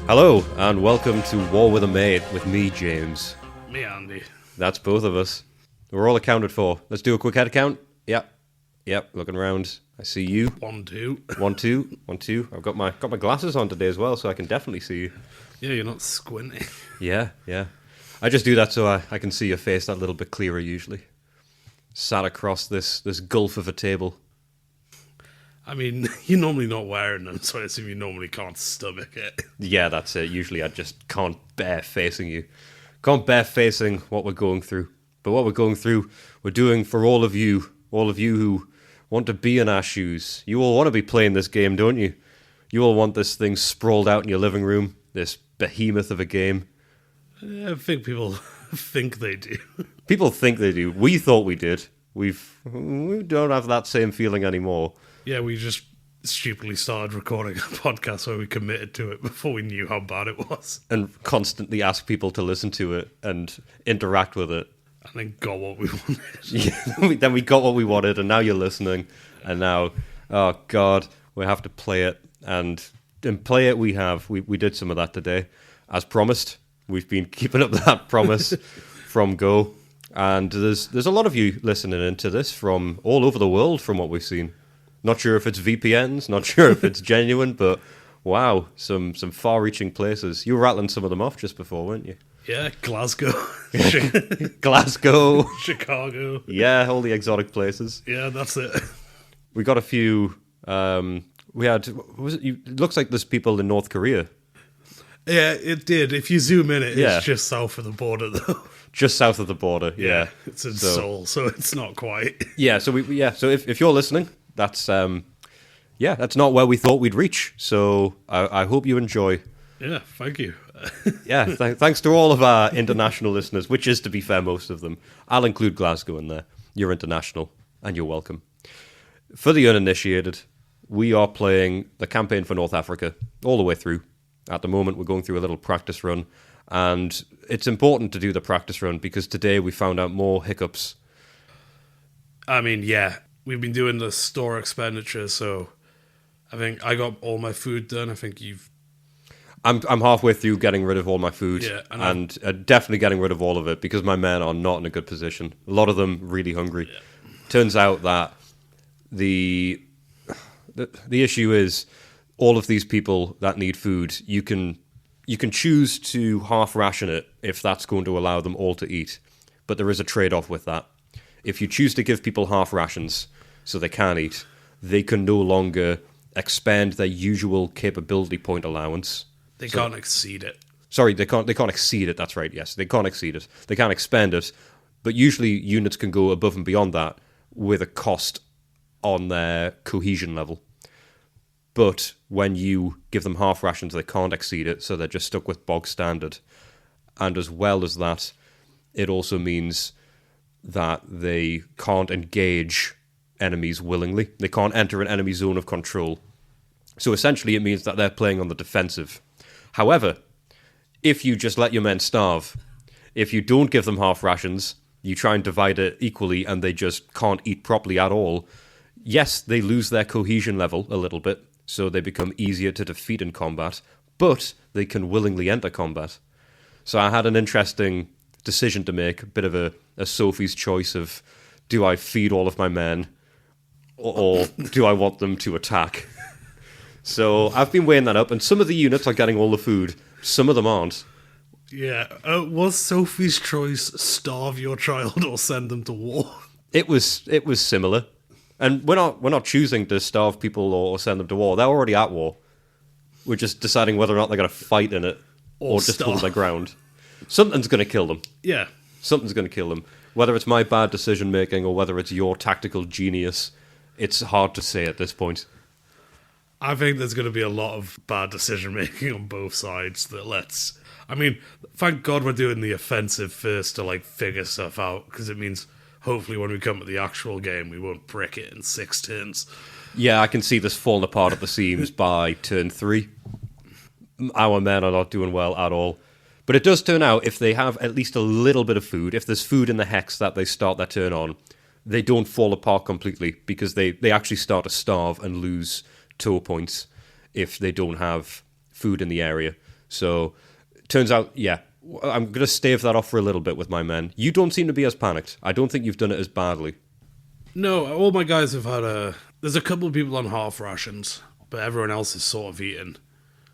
Hello, and welcome to War with a Mate with me, James. Me, Andy. That's both of us. We're all accounted for. Let's do a quick head count. Yep, looking around. I see you. 1, 2. 1, 2, 1, 2. I've got my glasses on today as well, so I can definitely see you. Yeah, you're not squinting. Yeah. I just do that so I can see your face that little bit clearer usually. Sat across this gulf of a table. I mean, you're normally not wearing them, so I assume you normally can't stomach it. Yeah, that's it. Usually I just can't bear facing you. Can't bear facing what we're going through. But what we're going through, we're doing for all of you who want to be in our shoes. You all want to be playing this game, don't you? You all want this thing sprawled out in your living room, this behemoth of a game. I think people think they do. People think they do. We thought we did. We don't have that same feeling anymore. Yeah, we just stupidly started recording a podcast where we committed to it before we knew how bad it was. And constantly ask people to listen to it and interact with it. And then got what we wanted. Yeah, then we got what we wanted, and now you're listening. And now, oh God, we have to play it. And play it we have. We did some of that today. As promised, we've been keeping up that promise from go. And there's a lot of you listening into this from all over the world from what we've seen. Not sure if it's VPNs, not sure if it's genuine, but wow, some far-reaching places. You were rattling some of them off just before, weren't you? Yeah, Glasgow. Glasgow. Chicago. Yeah, all the exotic places. Yeah, that's it. We got a few... it looks like there's people in North Korea. Yeah, it did. If you zoom in, it's Yeah. just south of the border, though. Just south of the border, yeah. It's in Seoul, so it's not quite. Yeah, so if you're listening, that's not where we thought we'd reach. So I hope you enjoy. Yeah, thank you. Yeah, thanks to all of our international listeners, which is, to be fair, most of them. I'll include Glasgow in there. You're international, and you're welcome. For the uninitiated, we are playing the campaign for North Africa all the way through. At the moment, we're going through a little practice run, and it's important to do the practice run because today we found out more hiccups. I mean, yeah, we've been doing the store expenditure, so I think I got all my food done. I think you've... I'm halfway through getting rid of all my food, Yeah, and definitely getting rid of all of it because my men are not in a good position. A lot of them really hungry. Yeah. Turns out that the issue is all of these people that need food, you can choose to half ration it if that's going to allow them all to eat. But there is a trade-off with that. If you choose to give people half rations so they can eat, they can no longer expend their usual capability point allowance. They can't exceed it. Sorry, they can't exceed it, that's right, yes. They can't exceed it. They can't expend it. But usually units can go above and beyond that with a cost on their cohesion level. But when you give them half rations, they can't exceed it, so they're just stuck with bog standard. And as well as that, it also means that they can't engage enemies willingly. They can't enter an enemy zone of control. So essentially it means that they're playing on the defensive. However, if you just let your men starve, if you don't give them half rations, you try and divide it equally and they just can't eat properly at all, yes, they lose their cohesion level a little bit, so they become easier to defeat in combat, but they can willingly enter combat. So I had an interesting decision to make, a bit of a Sophie's choice of, do I feed all of my men, or do I want them to attack? So I've been weighing that up, and some of the units are getting all the food, some of them aren't. Yeah. Was Sophie's choice starve your child or send them to war? It was similar. And we're not choosing to starve people or send them to war. They're already at war. We're just deciding whether or not they're going to fight in it or just hold their ground. Something's going to kill them. Yeah. Something's going to kill them. Whether it's my bad decision-making or whether it's your tactical genius, it's hard to say at this point. I think there's going to be a lot of bad decision-making on both sides I mean, thank God we're doing the offensive first to, figure stuff out, because it means hopefully when we come to the actual game, we won't brick it in 6 turns. Yeah, I can see this falling apart at the seams by turn 3. Our men are not doing well at all. But it does turn out, if they have at least a little bit of food, if there's food in the hex that they start their turn on, they don't fall apart completely, because they actually start to starve and lose toe points if they don't have food in the area. So, turns out, yeah, I'm going to stave that off for a little bit with my men. You don't seem to be as panicked. I don't think you've done it as badly. No, all my guys have had there's a couple of people on half rations, but everyone else is sort of eating.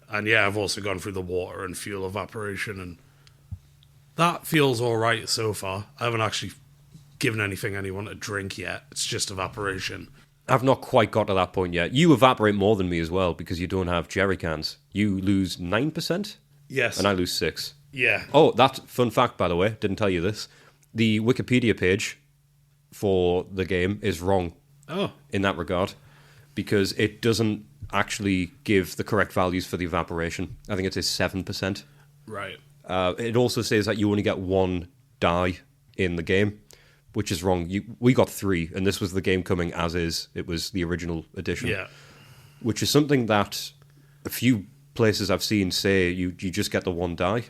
And yeah, I've also gone through the water and fuel evaporation, and that feels alright so far. I haven't actually given anyone to drink yet. It's just evaporation. I've not quite got to that point yet. You evaporate more than me as well, because you don't have jerry cans. You lose 9%? Yes. And I lose 6. Yeah. Oh, that fun fact, by the way, didn't tell you this. The Wikipedia page for the game is wrong in that regard, because it doesn't actually give the correct values for the evaporation. I think it says 7%. Right. It also says that you only get 1 die in the game, which is wrong. We got 3, and this was the game coming as is. It was the original edition. Yeah. Which is something that a few places I've seen say you just get the 1 die.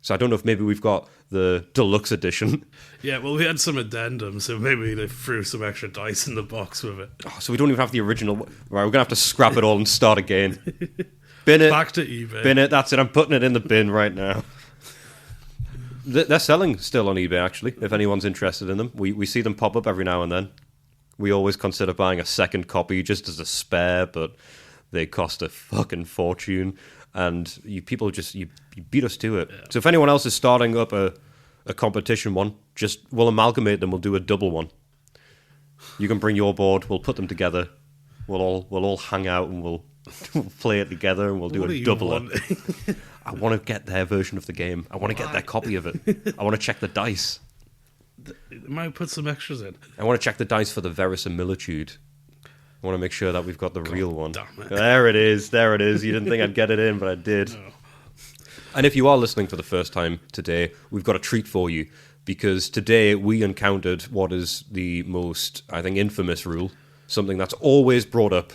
So I don't know if maybe we've got the deluxe edition. Yeah, well, we had some addendum, so maybe they threw some extra dice in the box with it. Oh, so we don't even have the original. Right, we're going to have to scrap it all and start again. Bin it. Back to eBay. Bin it, that's it. I'm putting it in the bin right now. They're selling still on eBay, actually, if anyone's interested in them. We see them pop up every now and then. We always consider buying a second copy just as a spare, but they cost a fucking fortune. And people just beat us to it. Yeah. So if anyone else is starting up a competition one, we'll amalgamate them. We'll do a double one. You can bring your board. We'll put them together. We'll all hang out and we'll play it together and we'll do a double. I want to get their version of the game. I want to get their copy of it. I want to check the dice. Might put some extras in. I want to check the dice for the verisimilitude. I want to make sure that we've got the real one. Damn it. There it is. You didn't think I'd get it in, but I did. No. And if you are listening for the first time today, we've got a treat for you, because today we encountered what is the most, I think, infamous rule, something that's always brought up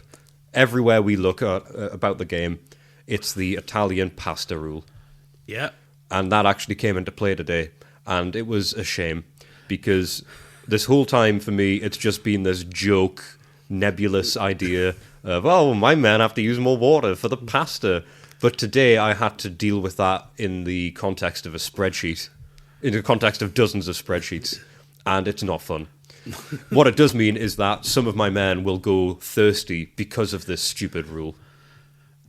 everywhere we look at about the game. It's the Italian pasta rule. Yeah. And that actually came into play today, and it was a shame, because this whole time for me, it's just been this joke, nebulous idea of, oh, my men have to use more water for the pasta. But today I had to deal with that in the context of a spreadsheet, in the context of dozens of spreadsheets, and it's not fun. What it does mean is that some of my men will go thirsty because of this stupid rule.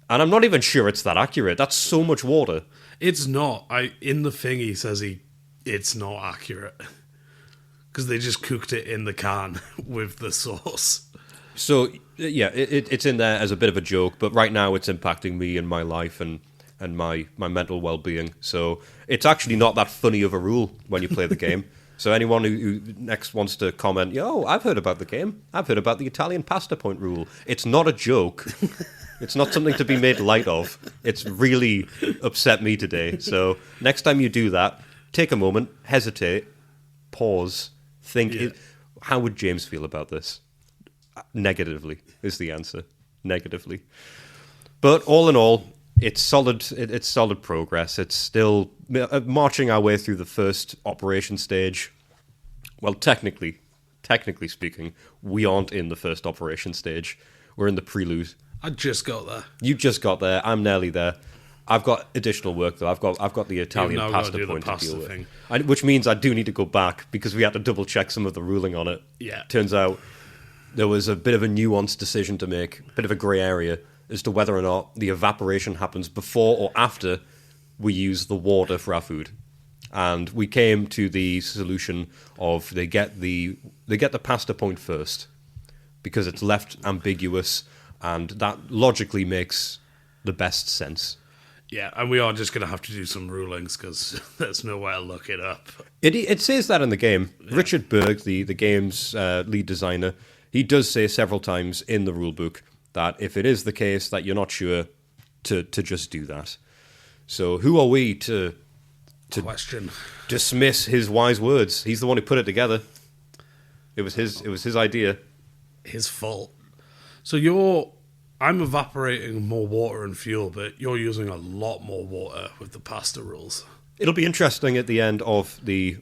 And I'm not even sure it's that accurate. That's so much water. It's not. In the thing he says it's not accurate. Because they just cooked it in the can with the sauce. So, yeah, it's in there as a bit of a joke, but right now it's impacting me and my life and my mental well-being. So it's actually not that funny of a rule when you play the game. So anyone who next wants to comment, yo, I've heard about the game. I've heard about the Italian pasta point rule. It's not a joke. It's not something to be made light of. It's really upset me today. So next time you do that, take a moment, hesitate, pause, think, how would James feel about this? Negatively is the answer. Negatively. But all in all, it's solid. It's solid progress. It's still marching our way through the first operation stage. Well, technically speaking, we aren't in the first operation stage. We're in the prelude. I just got there. You just got there. I'm nearly there. I've got additional work though. I've got the Italian pasta point to deal with, which means I do need to go back because we had to double check some of the ruling on it. Yeah. Turns out there was a bit of a nuanced decision to make, a bit of a grey area as to whether or not the evaporation happens before or after we use the water for our food. And we came to the solution of they get the pasta point first because it's left ambiguous, and that logically makes the best sense. Yeah, and we are just going to have to do some rulings because there's no way to look it up. It says that in the game. Yeah. Richard Berg, the game's lead designer, he does say several times in the rulebook that if it is the case that you're not sure, to just do that. So who are we to question, dismiss his wise words? He's the one who put it together. It was his idea. His fault. So I'm evaporating more water and fuel, but you're using a lot more water with the pasta rules. It'll be interesting at the end of the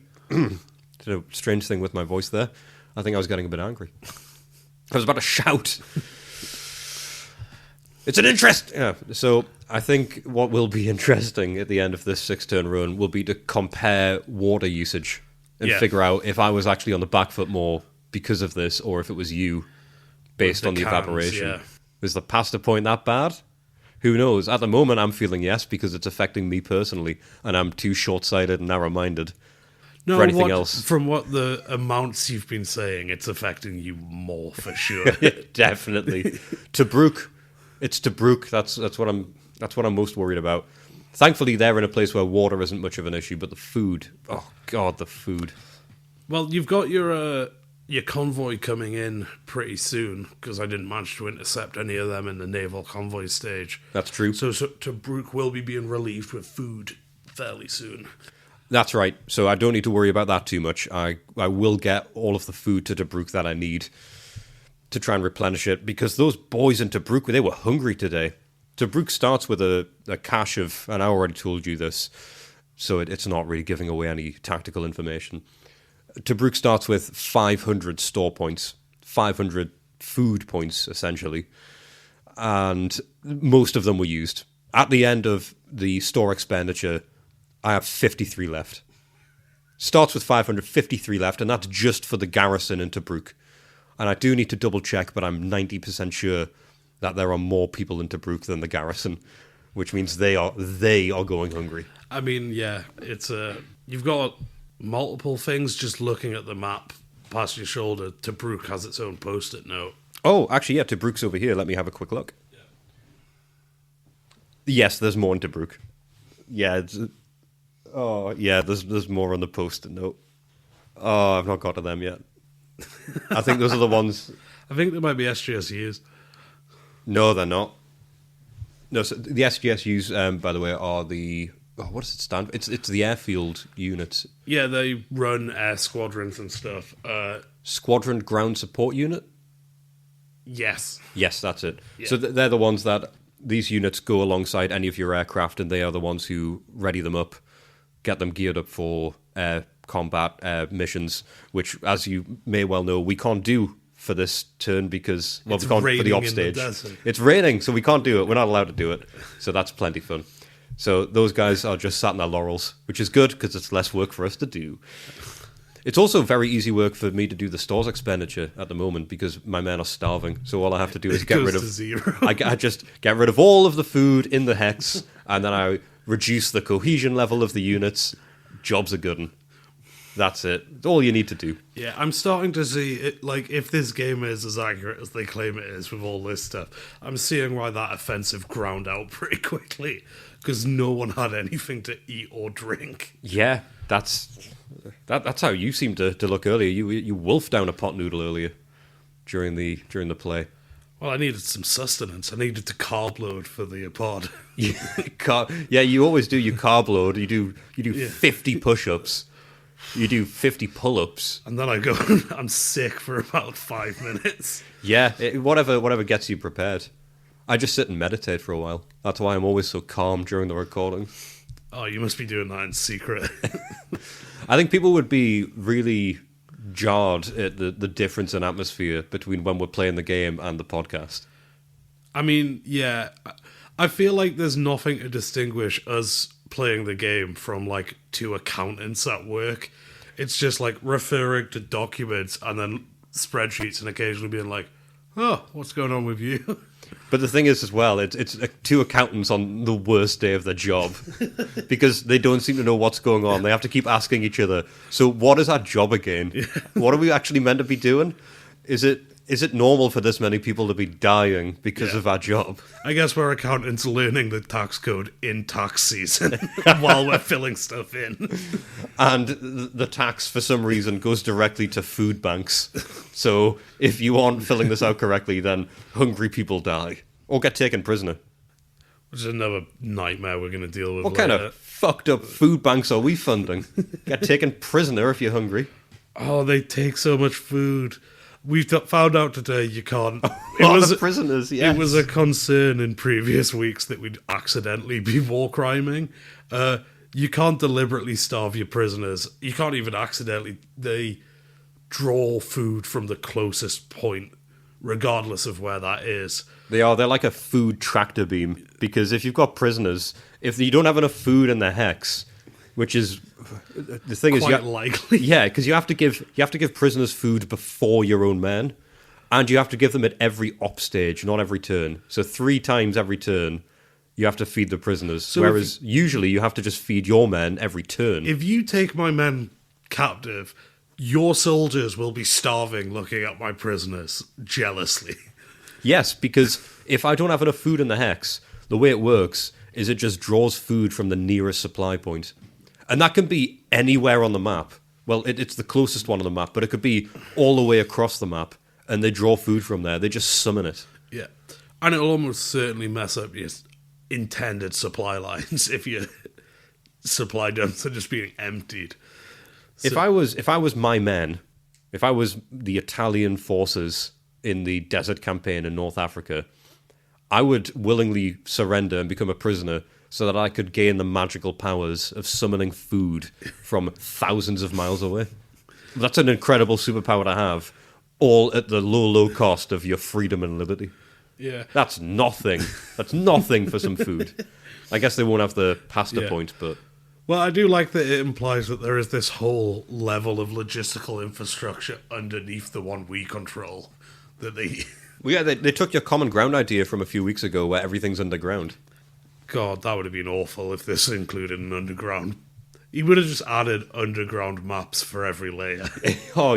strange thing with my voice there. I think I was getting a bit angry. I was about to shout. It's an interest! Yeah. So I think what will be interesting at the end of this 6-turn run will be to compare water usage and figure out if I was actually on the back foot more because of this or if it was you based on the evaporation. Yeah. Is the pasta point that bad? Who knows? At the moment, I'm feeling yes because it's affecting me personally and I'm too short-sighted and narrow-minded for anything else. From what the amounts you've been saying, it's affecting you more for sure. Definitely. Tobruk. It's Tobruk. That's what I'm most worried about. Thankfully, they're in a place where water isn't much of an issue, but the food. Oh God, the food. Well, you've got your convoy coming in pretty soon because I didn't manage to intercept any of them in the naval convoy stage. That's true. So Tobruk will be being relieved with food fairly soon. That's right. So I don't need to worry about that too much. I will get all of the food to Tobruk that I need to try and replenish it because those boys in Tobruk, they were hungry today. Tobruk starts with a cache of, and I already told you this, so it's not really giving away any tactical information. Tobruk starts with 500 store points, 500 food points, essentially, and most of them were used. At the end of the store expenditure, I have 53 left. Starts with 553 left, and that's just for the garrison in Tobruk. And I do need to double check, but I'm 90% sure that there are more people in Tobruk than the garrison, which means they are going hungry. I mean, yeah, it's you've got multiple things just looking at the map past your shoulder. Tobruk has its own post-it note. Oh, actually, yeah, Tobruk's over here. Let me have a quick look. Yeah. Yes, there's more in Tobruk. Yeah, there's more on the post-it note. Oh, I've not got to them yet. I think those are the ones. I think they might be SGSUs. No, they're not. No, so the SGSUs, by the way, are the... Oh, what does it stand for? It's the airfield units. Yeah, they run air squadrons and stuff. Squadron Ground Support Unit? Yes. Yes, that's it. Yeah. So they're the ones that... These units go alongside any of your aircraft, and they are the ones who ready them up, get them geared up for air combat missions, which, as you may well know, we can't do for this turn because we can't for the op stage. It's raining, so we can't do it. We're not allowed to do it. So that's plenty fun. So those guys are just sat in their laurels, which is good because it's less work for us to do. It's also very easy work for me to do the stores expenditure at the moment because my men are starving. So all I have to do is get rid of zero. I just get rid of all of the food in the hex, and then I reduce the cohesion level of the units. Job's a good one. That's it. It's all you need to do. Yeah, I'm starting to see it. Like, if this game is as accurate as they claim it is with all this stuff, I'm seeing why that offensive ground out pretty quickly because no one had anything to eat or drink. Yeah, that's how you seemed to look earlier. You wolfed down a pot noodle earlier during the play. Well, I needed some sustenance. I needed to carb load for the pod. Yeah, you always do. You carb load. You do 50 push-ups. You do 50 pull-ups. And then I go, I'm sick for about 5 minutes. Yeah, whatever gets you prepared. I just sit and meditate for a while. That's why I'm always so calm during the recording. Oh, you must be doing that in secret. I think people would be really jarred at the difference in atmosphere between when we're playing the game and the podcast. I mean, yeah. I feel like there's nothing to distinguish us playing the game from, like, two accountants at work. It's just, like, referring to documents and then spreadsheets and occasionally being like, oh, what's going on with you? But the thing is, as well, it's two accountants on the worst day of their job because they don't seem to know what's going on. They have to keep asking each other, so what is our job again? Yeah. What are we actually meant to be doing? Is it normal for this many people to be dying because of our job? I guess we're accountants learning the tax code in tax season while we're filling stuff in. And the tax, for some reason, goes directly to food banks. So if you aren't filling this out correctly, then hungry people die or get taken prisoner. Which is another nightmare we're going to deal with What later. kind of fucked up food banks are we funding? Get taken prisoner if you're hungry. Oh, they take so much food. We've found out today you can't. It was prisoners. Yes. It was a concern in previous weeks that we'd accidentally be war criming. You can't deliberately starve your prisoners. You can't even accidentally. They draw food from the closest point, regardless of where that is. They're like a food tractor beam, because if you've got prisoners, if you don't have enough food in their hex, which is the thing is, Quite likely. yeah, because you have to give prisoners food before your own men, and you have to give them at every op stage, not every turn. So 3 times every turn, you have to feed the prisoners. So whereas usually you have to just feed your men every turn. If you take my men captive, your soldiers will be starving looking at my prisoners jealously. Yes, because if I don't have enough food in the hex, the way it works is it just draws food from the nearest supply point. And that can be anywhere on the map. Well, it's the closest one on the map, but it could be all the way across the map, and they draw food from there. They just summon it. Yeah. And it'll almost certainly mess up your intended supply lines if your supply dumps are just being emptied. So, If I was my men, if I was the Italian forces in the desert campaign in North Africa, I would willingly surrender and become a prisoner so that I could gain the magical powers of summoning food from thousands of miles away. That's an incredible superpower to have, all at the low cost of your freedom and liberty. yeah. That's nothing. That's nothing for some food. I guess they won't have the pasta point, but... Well, I do like that it implies that there is this whole level of logistical infrastructure underneath the one we control that they... Well, yeah, they took your common ground idea from a few weeks ago where everything's underground. God, that would have been awful if this included an underground. He would have just added underground maps for every layer. Oh,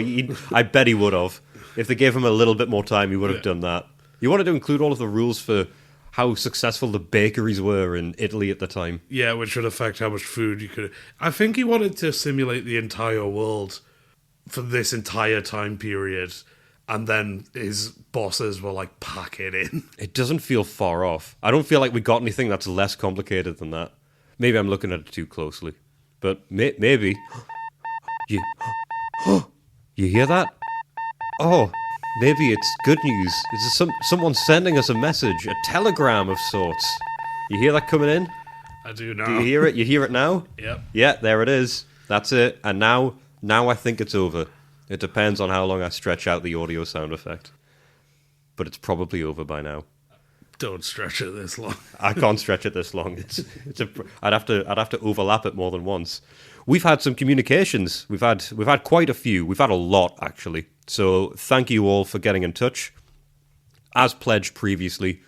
I bet he would have. If they gave him a little bit more time, he would have done that. He wanted to include all of the rules for how successful the bakeries were in Italy at the time. Yeah, which would affect how much food you could... I think he wanted to simulate the entire world for this entire time period, and then his bosses were like, pack it in. It doesn't feel far off. I don't feel like we got anything that's less complicated than that. Maybe I'm looking at it too closely. But maybe... You hear that? Oh, maybe it's good news. Is someone sending us a message, a telegram of sorts? You hear that coming in? I do now. Do you hear it? You hear it now? Yep. Yeah, there it is. That's it. And now I think it's over. It depends on how long I stretch out the audio sound effect. But it's probably over by now. Don't stretch it this long. I can't stretch it this long. I'd have to overlap it more than once. We've had some communications. We've had quite a few. We've had a lot, actually. So thank you all for getting in touch. As pledged previously,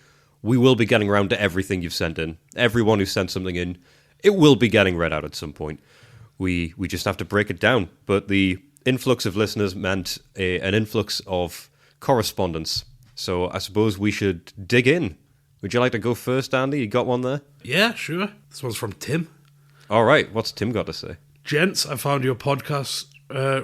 we will be getting around to everything you've sent in. Everyone who sent something in, it will be getting read out at some point. We just have to break it down. But the influx of listeners meant an influx of correspondence. So I suppose we should dig in. Would you like to go first, Andy? You got one there? Yeah, sure. This one's from Tim. All right. What's Tim got to say? Gents, I found your podcast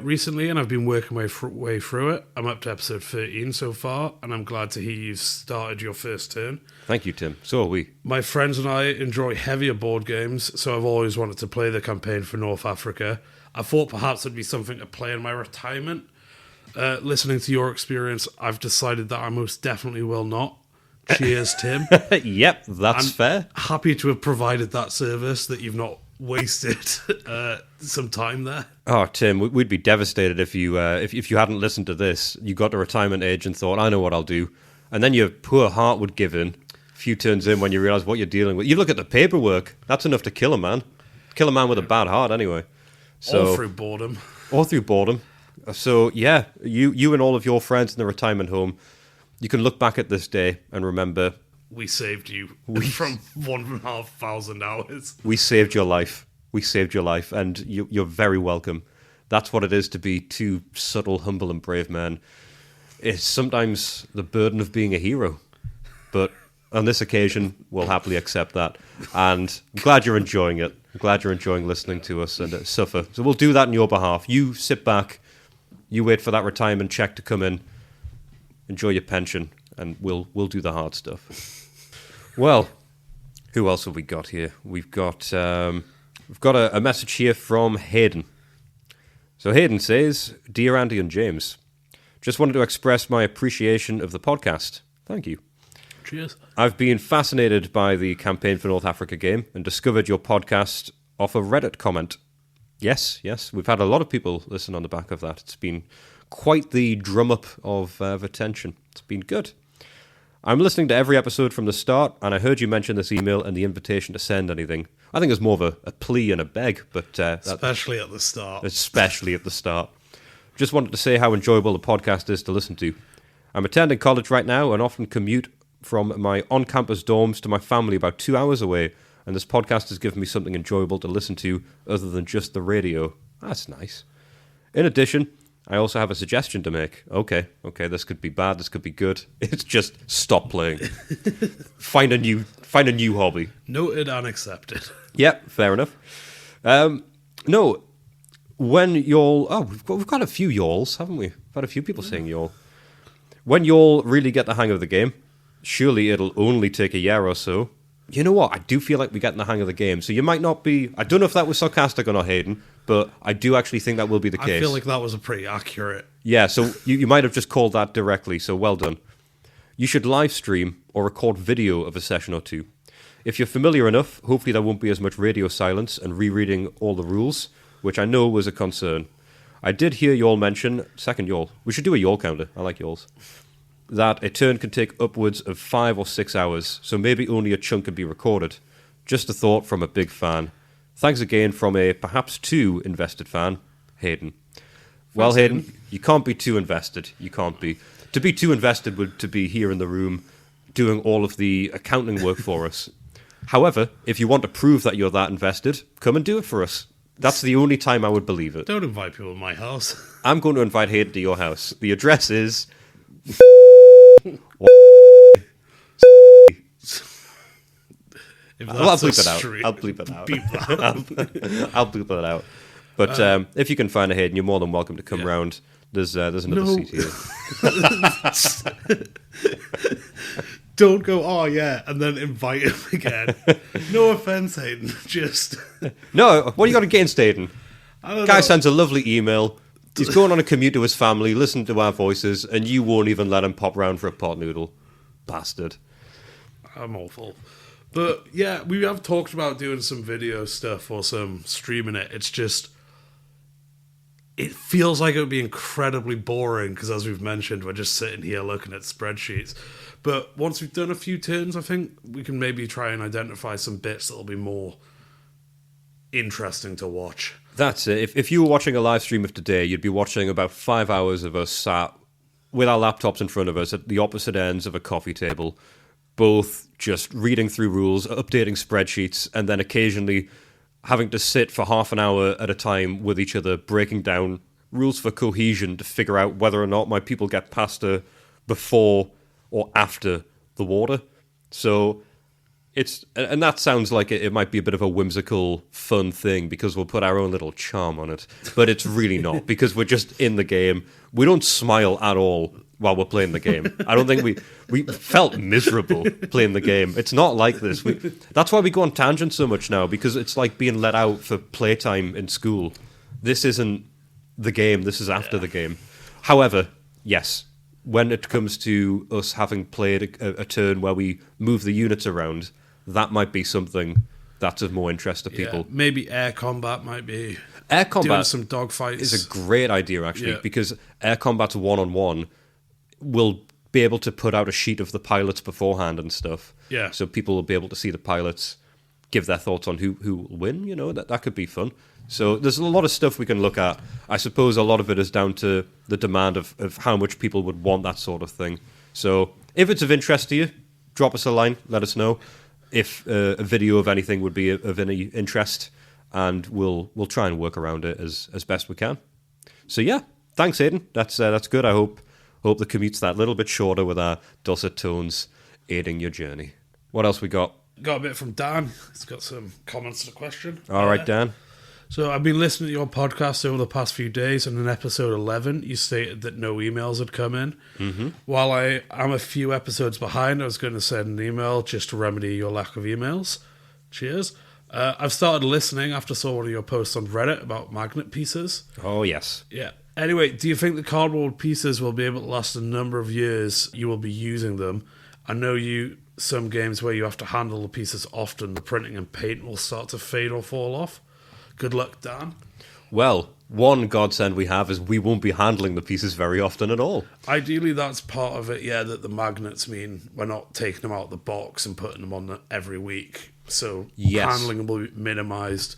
recently, and I've been working my way through it. I'm up to episode 13 so far, and I'm glad to hear you've started your first turn. Thank you, Tim. So are we. My friends and I enjoy heavier board games, so I've always wanted to play the campaign for North Africa. I thought perhaps it'd be something to play in my retirement. Listening to your experience, I've decided that I most definitely will not. Cheers, Tim. Yep, that's fair. Happy to have provided that service, that you've not wasted some time there. Oh, Tim, we'd be devastated if you hadn't listened to this. You got to retirement age and thought, I know what I'll do. And then your poor heart would give in a few turns in when you realise what you're dealing with. You look at the paperwork, that's enough to kill a man. Kill a man with a bad heart, anyway. So, All through boredom. All through boredom. So, yeah, you and all of your friends in the retirement home, you can look back at this day and remember... We saved you from 1,500 hours. We saved your life. We saved your life, and you're very welcome. That's what it is to be two subtle, humble, and brave men. It's sometimes the burden of being a hero. But on this occasion, we'll happily accept that. And I'm glad you're enjoying it. I'm glad you're enjoying listening to us and suffer. So we'll do that on your behalf. You sit back. You wait for that retirement check to come in. Enjoy your pension, and we'll do the hard stuff. Well, who else have we got here? We've got a message here from Hayden. So Hayden says, Dear Andy and James, just wanted to express my appreciation of the podcast. Thank you. Cheers. I've been fascinated by the campaign for North Africa game and discovered your podcast off a Reddit comment. Yes, we've had a lot of people listen on the back of that. It's been quite the drum up of attention. It's been good. I'm listening to every episode from the start, and I heard you mention this email and the invitation to send anything. I think it's more of a plea and a beg, but especially at the start. Especially at the start. Just wanted to say how enjoyable the podcast is to listen to. I'm attending college right now and often commute from my on-campus dorms to my family about 2 hours away, and this podcast has given me something enjoyable to listen to other than just the radio. That's nice. In addition, I also have a suggestion to make. Okay, this could be bad, this could be good. It's just stop playing. Find a new hobby. Noted and accepted. Yep, fair enough. No, when y'all... Oh, we've got a few y'alls, haven't we? We've had a few people saying y'all. When y'all really get the hang of the game, surely it'll only take a year or so. You know what? I do feel like we're getting the hang of the game. So you might not be... I don't know if that was sarcastic or not, Hayden, but I do actually think that will be the case. I feel like that was a pretty accurate... Yeah, so you might have just called that directly, so well done. You should live stream or record video of a session or two. If you're familiar enough, hopefully there won't be as much radio silence and rereading all the rules, which I know was a concern. I did hear y'all mention... Second y'all. We should do a y'all counter. I like y'alls. That a turn can take upwards of 5 or 6 hours, so maybe only a chunk can be recorded. Just a thought from a big fan. Thanks again from a perhaps too invested fan, Hayden. Well, Hayden, you can't be too invested. You can't be. To be too invested would to be here in the room doing all of the accounting work for us. However, if you want to prove that you're that invested, come and do it for us. That's the only time I would believe it. Don't invite people to my house. I'm going to invite Hayden to your house. The address is... I'll bleep it out. I'll bleep it out. I'll bleep it out. But if you can find a Hayden, you're more than welcome to come round. There's another seat here. Don't go, oh yeah, and then invite him again. No offense, Hayden. Just no. What do you got against Hayden? Guy sends a lovely email. He's going on a commute to his family, listening to our voices, and you won't even let him pop round for a pot noodle. Bastard. I'm awful. But yeah, we have talked about doing some video stuff or some streaming it. It's just... It feels like it would be incredibly boring because, as we've mentioned, we're just sitting here looking at spreadsheets. But once we've done a few turns, I think we can maybe try and identify some bits that'll be more interesting to watch. That's it. If you were watching a live stream of today, you'd be watching about 5 hours of us sat with our laptops in front of us at the opposite ends of a coffee table, both just reading through rules, updating spreadsheets, and then occasionally having to sit for half an hour at a time with each other, breaking down rules for cohesion to figure out whether or not my people get pasta before or after the water. So and that sounds like it might be a bit of a whimsical, fun thing because we'll put our own little charm on it. But it's really not, because we're just in the game. We don't smile at all while we're playing the game. I don't think we felt miserable playing the game. It's not like this. That's why we go on tangents so much now, because it's like being let out for playtime in school. This isn't the game. This is after the game. However, yes, when it comes to us having played a turn where we move the units around, that might be something that's of more interest to people. Yeah, maybe air combat might be... Air combat doing some dogfights is a great idea, actually, because air combat's one-on-one. We'll be able to put out a sheet of the pilots beforehand and stuff. Yeah. So people will be able to see the pilots, give their thoughts on who will win. You know, that could be fun. So there's a lot of stuff we can look at. I suppose a lot of it is down to the demand of how much people would want that sort of thing. So if it's of interest to you, drop us a line, let us know. If a video of anything would be of any interest, and we'll try and work around it as best we can. So yeah, thanks, Aidan. That's good. I hope the commute's that little bit shorter with our dulcet tones aiding your journey. What else we got? Got a bit from Dan. He's got some comments to the question. All right, Dan. So I've been listening to your podcast over the past few days, and in episode 11, you stated that no emails had come in. Mm-hmm. While I am a few episodes behind, I was going to send an email just to remedy your lack of emails. Cheers. I've started listening after I saw one of your posts on Reddit about magnet pieces. Oh, yes. Yeah. Anyway, do you think the cardboard pieces will be able to last a number of years you will be using them? I know some games where you have to handle the pieces often, the printing and paint will start to fade or fall off. Good luck, Dan. Well, one godsend we have is we won't be handling the pieces very often at all. Ideally, that's part of it, yeah, that the magnets mean we're not taking them out of the box and putting them on every week. So handling will be minimised.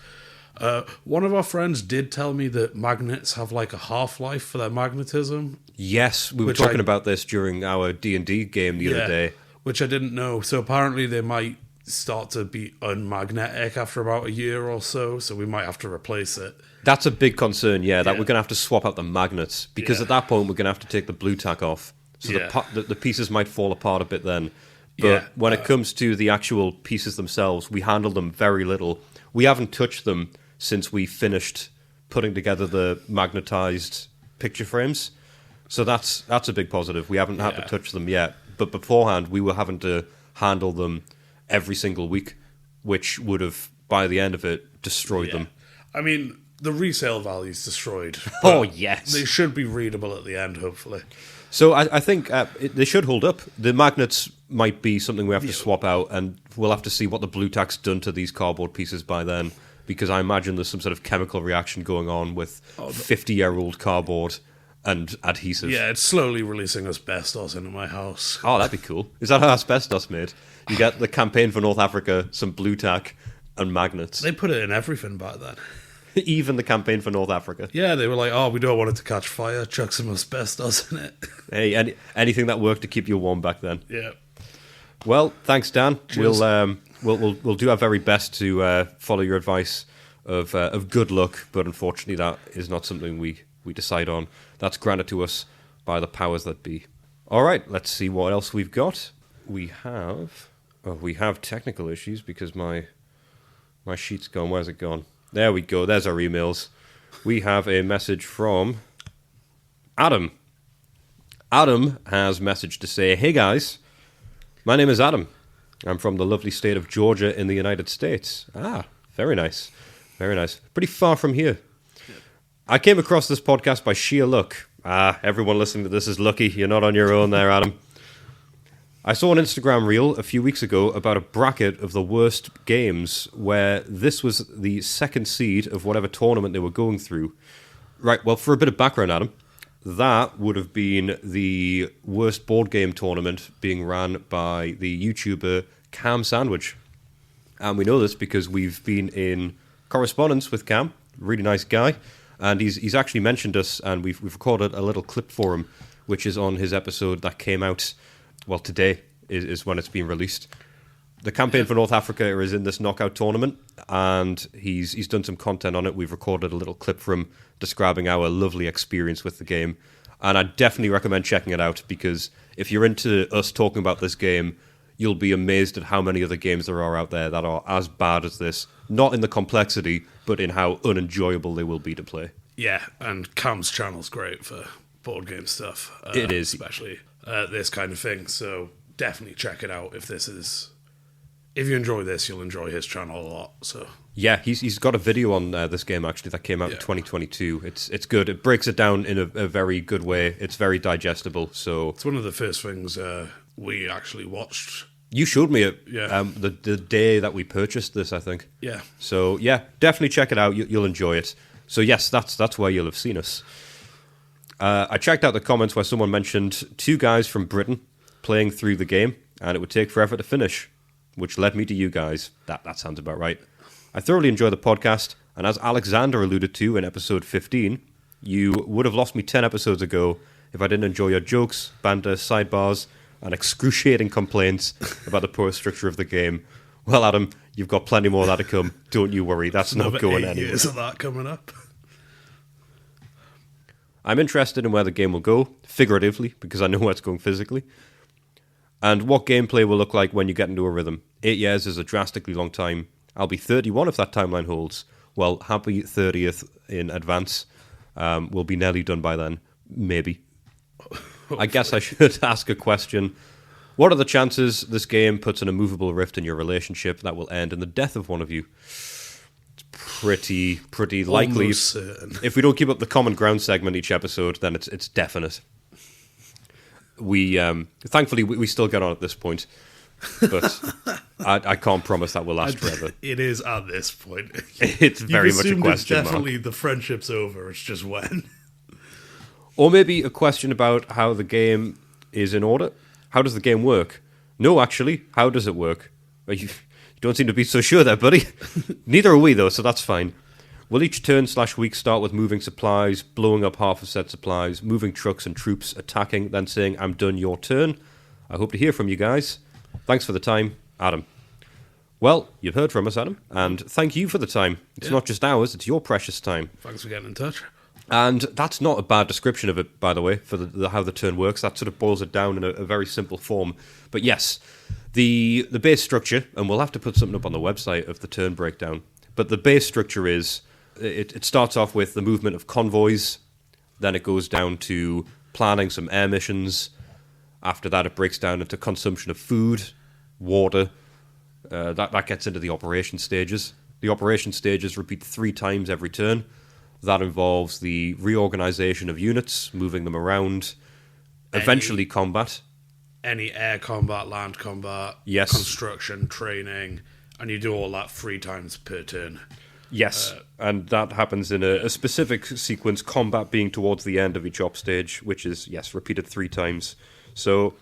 One of our friends did tell me that magnets have like a half-life for their magnetism. Yes, we were talking about this during our D&D game the other day. Which I didn't know. So apparently they might start to be unmagnetic after about a year or so we might have to replace it. That's a big concern, that we're going to have to swap out the magnets, because at that point we're going to have to take the blue tack off. So the pieces might fall apart a bit then. But when it comes to the actual pieces themselves, we handle them very little. We haven't touched them since we finished putting together the magnetized picture frames. So that's a big positive. We haven't had to touch them yet. But beforehand, we were having to handle them every single week, which would have, by the end of it, destroyed them. I mean, the resale value's destroyed. Oh, yes. They should be readable at the end, hopefully. So I think they should hold up. The magnets might be something we have to swap out, and we'll have to see what the blue tack's done to these cardboard pieces by then, because I imagine there's some sort of chemical reaction going on with 50-year-old cardboard and adhesive. Yeah, it's slowly releasing asbestos into my house. Oh, that'd be cool. Is that how asbestos made? You get the campaign for North Africa, some blue tack, and magnets. They put it in everything back then. Even the campaign for North Africa. Yeah, they were like, we don't want it to catch fire, chuck some asbestos in it. Hey, anything that worked to keep you warm back then. Yeah. Well, thanks, Dan. Cheers. We'll do our very best to follow your advice of good luck, but unfortunately that is not something we decide on. That's granted to us by the powers that be. All right, let's see what else we've got. We have technical issues because my sheet's gone. Where's it gone? There we go. There's our emails. We have a message from Adam. Adam has messaged to say, "Hey guys, my name is Adam. I'm from the lovely state of Georgia in the United States." Ah, very nice. Very nice. Pretty far from here. Yep. I came across this podcast by sheer luck. Everyone listening to this is lucky. You're not on your own there, Adam. I saw an Instagram reel a few weeks ago about a bracket of the worst games where this was the second seed of whatever tournament they were going through. Right, well, for a bit of background, Adam, that would have been the worst board game tournament being ran by the YouTuber KamSandwich. And we know this because we've been in correspondence with Cam, really nice guy, and he's actually mentioned us, and we've recorded a little clip for him, which is on his episode that came out, well, today is when it's being released. The campaign for North Africa is in this knockout tournament, and he's done some content on it. We've recorded a little clip from describing our lovely experience with the game, and I definitely recommend checking it out, because if you're into us talking about this game, you'll be amazed at how many other games there are out there that are as bad as this. Not in the complexity, but in how unenjoyable they will be to play. Yeah, and Cam's channel's great for board game stuff. It is. Especially this kind of thing, so definitely check it out if you enjoy this, you'll enjoy his channel a lot. So yeah, he's got a video on this game actually that came out in 2022. It's good. It breaks it down in a very good way. It's very digestible. So it's one of the first things we actually watched. You showed me it the day that we purchased this, I think. Yeah. So yeah, definitely check it out. You'll enjoy it. So yes, that's where you'll have seen us. I checked out the comments where someone mentioned 2 guys from Britain playing through the game, and it would take forever to finish, which led me to you guys. That sounds about right. I thoroughly enjoy the podcast, and as Alexander alluded to in episode 15, you would have lost me 10 episodes ago if I didn't enjoy your jokes, banter, sidebars, and excruciating complaints about the poor structure of the game. Well, Adam, you've got plenty more of that to come. Don't you worry, that's not going anywhere. Years of that coming up. I'm interested in where the game will go, figuratively, because I know where it's going physically, and what gameplay will look like when you get into a rhythm. 8 years is a drastically long time. I'll be 31 if that timeline holds. Well, happy 30th in advance. We'll be nearly done by then. Maybe. I guess I should ask a question. What are the chances this game puts an immovable rift in your relationship that will end in the death of one of you? It's pretty likely. If we don't keep up the common ground segment each episode, then it's definite. We thankfully we still get on at this point, but I can't promise that will last forever. It is at this point. It's very You've much a assumed question it's mark. definitely the friendship's over. It's just when. Or maybe a question about how the game is in order. How does the game work? No, actually, how does it work? Well, you don't seem to be so sure there, buddy. Neither are we, though, so that's fine. Will each turn/week start with moving supplies, blowing up half of said supplies, moving trucks and troops, attacking, then saying, I'm done, your turn? I hope to hear from you guys. Thanks for the time, Adam. Well, you've heard from us, Adam, and thank you for the time. It's not just ours, it's your precious time. Thanks for getting in touch. And that's not a bad description of it, by the way, for how the turn works. That sort of boils it down in a very simple form. But yes, the base structure, and we'll have to put something up on the website of the turn breakdown, but the base structure is, it starts off with the movement of convoys, then it goes down to planning some air missions. After that, it breaks down into consumption of food, water. That gets into the operation stages. The operation stages repeat 3 times every turn. That involves the reorganization of units, moving them around, eventually combat. Any air combat, land combat, Yes. construction, training, and you do all that 3 times per turn. Yes, and that happens in a specific sequence, combat being towards the end of each op stage, which is, yes, repeated 3 times. So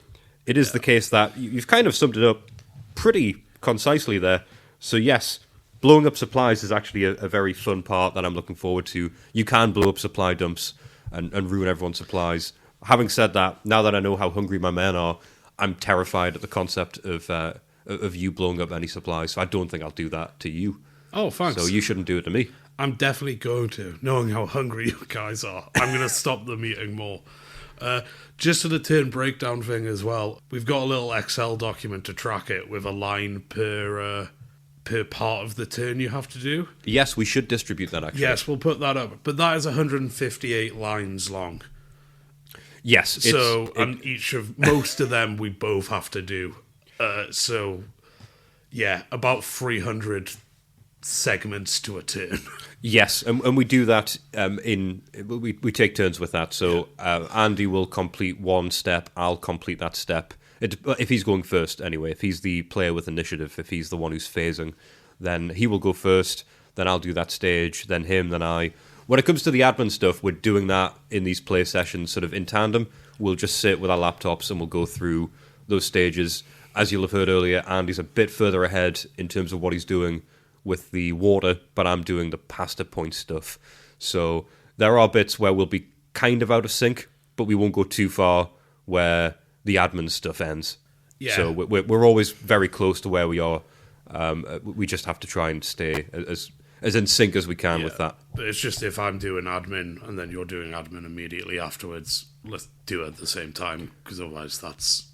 it is the case that you've kind of summed it up pretty concisely there. So yes, blowing up supplies is actually a very fun part that I'm looking forward to. You can blow up supply dumps and ruin everyone's supplies. Having said that, now that I know how hungry my men are, I'm terrified at the concept of you blowing up any supplies. So I don't think I'll do that to you. Oh, thanks. So you shouldn't do it to me. I'm definitely going to, knowing how hungry you guys are. I'm going to stop them eating more. Just to the turn breakdown thing as well, we've got a little Excel document to track it with a line per part of the turn you have to do. Yes, we should distribute that, actually. Yes, we'll put that up. But that is 158 lines long. Yes. And most of them we both have to do. So, yeah, about 300 segments to a turn. Yes, and we do that we take turns with that. So Andy will complete one step, I'll complete that step. If he's going first, anyway, if he's the player with initiative, if he's the one who's phasing, then he will go first, then I'll do that stage, then him, then I. When it comes to the admin stuff, we're doing that in these play sessions sort of in tandem. We'll just sit with our laptops and we'll go through those stages. As you'll have heard earlier, Andy's a bit further ahead in terms of what he's doing with the water, but I'm doing the pasta point stuff. So there are bits where we'll be kind of out of sync, but we won't go too far where the admin stuff ends. Yeah. So we're always very close to where we are. We just have to try and stay as in sync as we can with that. But it's just if I'm doing admin and then you're doing admin immediately afterwards, let's do it at the same time, because otherwise that's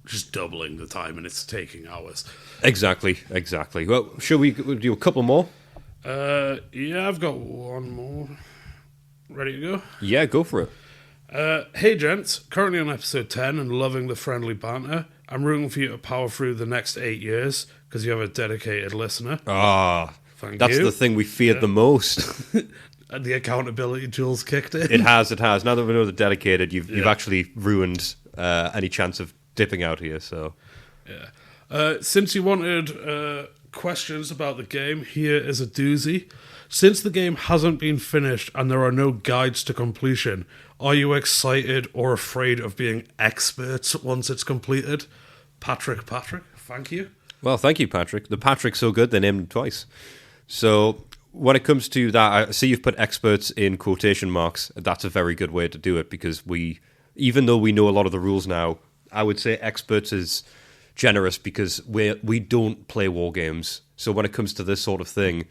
just doubling the time and it's taking hours. Exactly. Well, shall we do a couple more? Yeah, I've got one more. Ready to go? Yeah, go for it. Hey gents, currently on episode 10 and loving the friendly banter. I'm rooting for you to power through the next 8 years because you have a dedicated listener. That's you. the thing we feared the most. And the accountability tools kicked in. It has. Now that we know they're dedicated, you've actually ruined any chance of dipping out here. So, yeah. Since you wanted questions about the game, here is a doozy. Since the game hasn't been finished and there are no guides to completion, are you excited or afraid of being experts once it's completed? Patrick, thank you. Well, thank you, Patrick. The Patrick's so good, they named him twice. So, when it comes to that, I see you've put experts in quotation marks. That's a very good way to do it because even though we know a lot of the rules now, I would say experts is generous because we don't play war games. So when it comes to this sort of thing,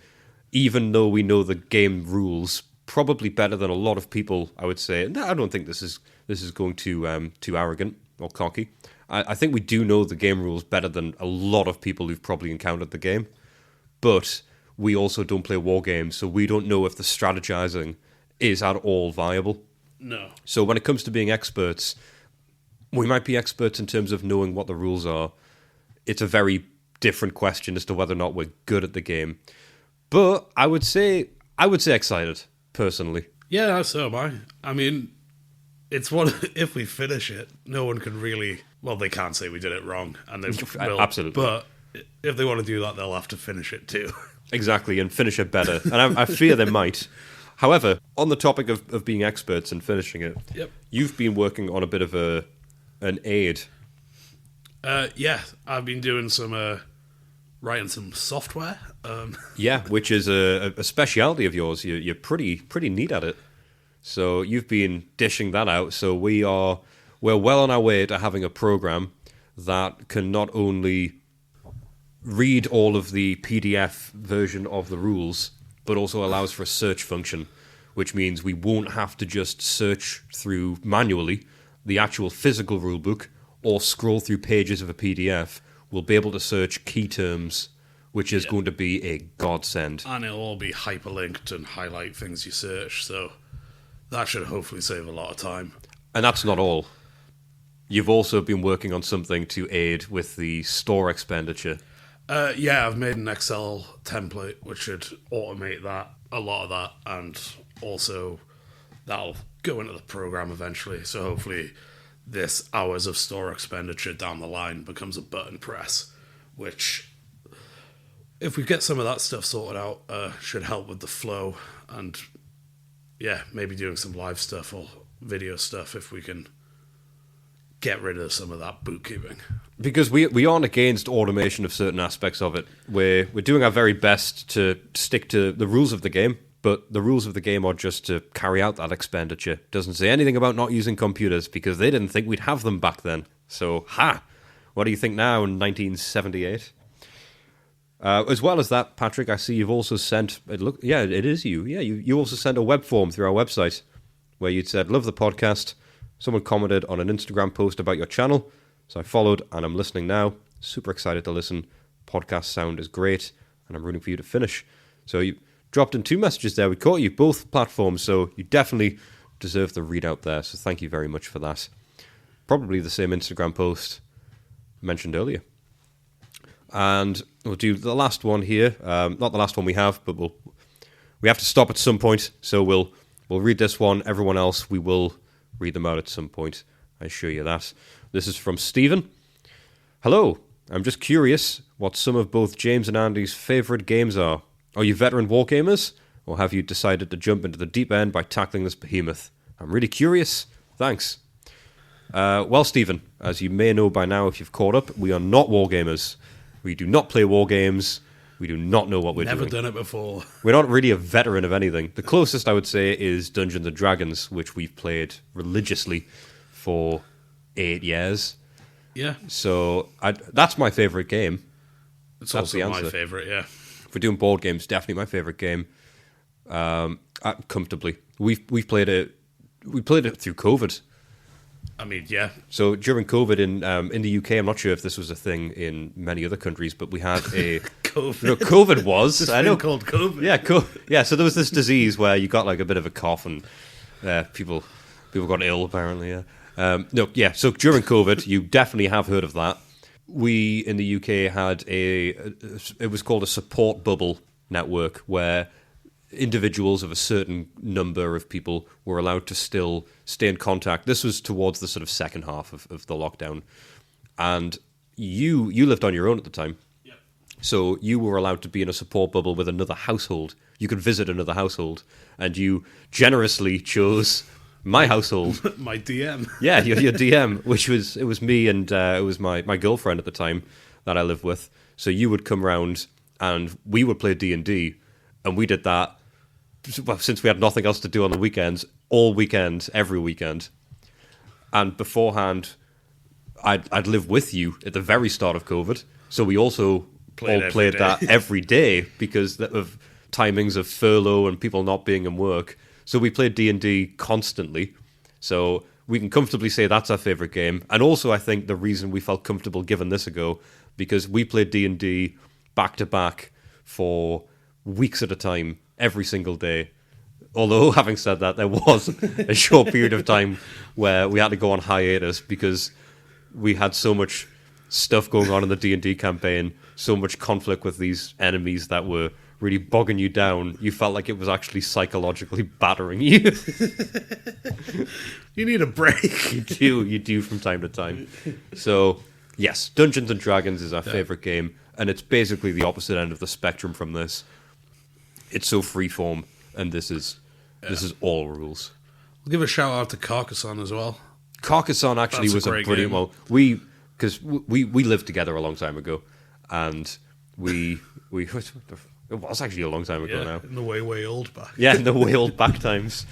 even though we know the game rules probably better than a lot of people, I would say. No, I don't think this is going too arrogant or cocky. I think we do know the game rules better than a lot of people who've probably encountered the game. But we also don't play war games, so we don't know if the strategizing is at all viable. No. So when it comes to being experts, we might be experts in terms of knowing what the rules are. It's a very different question as to whether or not we're good at the game. But I would say excited, personally. Yeah, so am I. I mean, it's one. If we finish it, no one can really Well, they can't say we did it wrong, and they will. Absolutely. But if they want to do that, they'll have to finish it too. Exactly, and finish it better. And I fear they might. However, on the topic of being experts and finishing it, Yep. you've been working on a bit of an aid. Yeah, I've been doing some writing some software. Yeah, which is a speciality of yours. You're pretty neat at it. So you've been dishing that out. So we're well on our way to having a program that can not only read all of the PDF version of the rules, but also allows for a search function, which means we won't have to just search through manually the actual physical rulebook or scroll through pages of a PDF. We'll be able to search key terms, which is going to be a godsend. And it'll all be hyperlinked and highlight things you search, so that should hopefully save a lot of time. And that's not all. You've also been working on something to aid with the store expenditure. Yeah, I've made an Excel template which should automate a lot of that, and also that'll go into the program eventually. So hopefully this hours of store expenditure down the line becomes a button press, which, if we get some of that stuff sorted out, should help with the flow, and yeah, maybe doing some live stuff or video stuff if we can get rid of some of that bookkeeping. Because we aren't against automation of certain aspects of it. We're doing our very best to stick to the rules of the game, but the rules of the game are just to carry out that expenditure. Doesn't say anything about not using computers, because they didn't think we'd have them back then. So, what do you think now in 1978? As well as that, Patrick, I see you've also sent... it is you. Yeah, you also sent a web form through our website where you'd said, love the podcast. Someone commented on an Instagram post about your channel, so I followed and I'm listening now. Super excited to listen. Podcast sound is great, and I'm rooting for you to finish. So you dropped in 2 messages there. We caught you both platforms, so you definitely deserve the read out there. So thank you very much for that. Probably the same Instagram post mentioned earlier. And we'll do the last one here. Not the last one we have, but we have to stop at some point. So we'll read this one. Everyone else, we will read them out at some point. I assure you that. This is from Stephen. Hello. I'm just curious what some of both James and Andy's favourite games are. Are you veteran wargamers, or have you decided to jump into the deep end by tackling this behemoth? I'm really curious. Thanks. Well, Stephen, as you may know by now if you've caught up, we are not wargamers. We do not play war games. We do not know what we're doing. Never done it before. We're not really a veteran of anything. The closest I would say is Dungeons & Dragons, which we've played religiously for 8 years. Yeah. So that's my favourite game. It's That's also my favourite, yeah. If we're doing board games, definitely my favourite game. Comfortably. We've played it. We played it through COVID. I mean, yeah. So during COVID in the UK, I'm not sure if this was a thing in many other countries, but we had a COVID. No, COVID was. This I know. thing called COVID. Yeah. So there was this disease where you got like a bit of a cough and people got ill apparently. Yeah. So during COVID, you definitely have heard of that. We in the UK had it was called a support bubble network where individuals of a certain number of people were allowed to still stay in contact. This was towards the sort of second half of the lockdown. And you lived on your own at the time. Yep. So you were allowed to be in a support bubble with another household. You could visit another household. And you generously chose my household. My DM. Yeah, your DM, which was me and it was my girlfriend at the time that I lived with. So you would come round and we would play D&D. And we did that since we had nothing else to do on the weekends, all weekend, every weekend. And beforehand, I'd lived with you at the very start of COVID, so we also played that every day because of timings of furlough and people not being in work. So we played D&D constantly. So we can comfortably say that's our favourite game. And also, I think the reason we felt comfortable giving this a go, because we played D&D back to back for weeks at a time, every single day. Although, having said that, there was a short period of time where we had to go on hiatus because we had so much stuff going on in the D&D campaign, so much conflict with these enemies that were really bogging you down, you felt like it was actually psychologically battering you. You need a break. You do from time to time. So, yes, Dungeons & Dragons is our favourite game, and it's basically the opposite end of the spectrum from this. It's so freeform, and this is all rules. We'll give a shout out to Carcassonne as well. Carcassonne actually was a brilliant one. Because we lived together a long time ago, and we it was actually a long time ago now. In the way old back. Yeah, in the way old back times.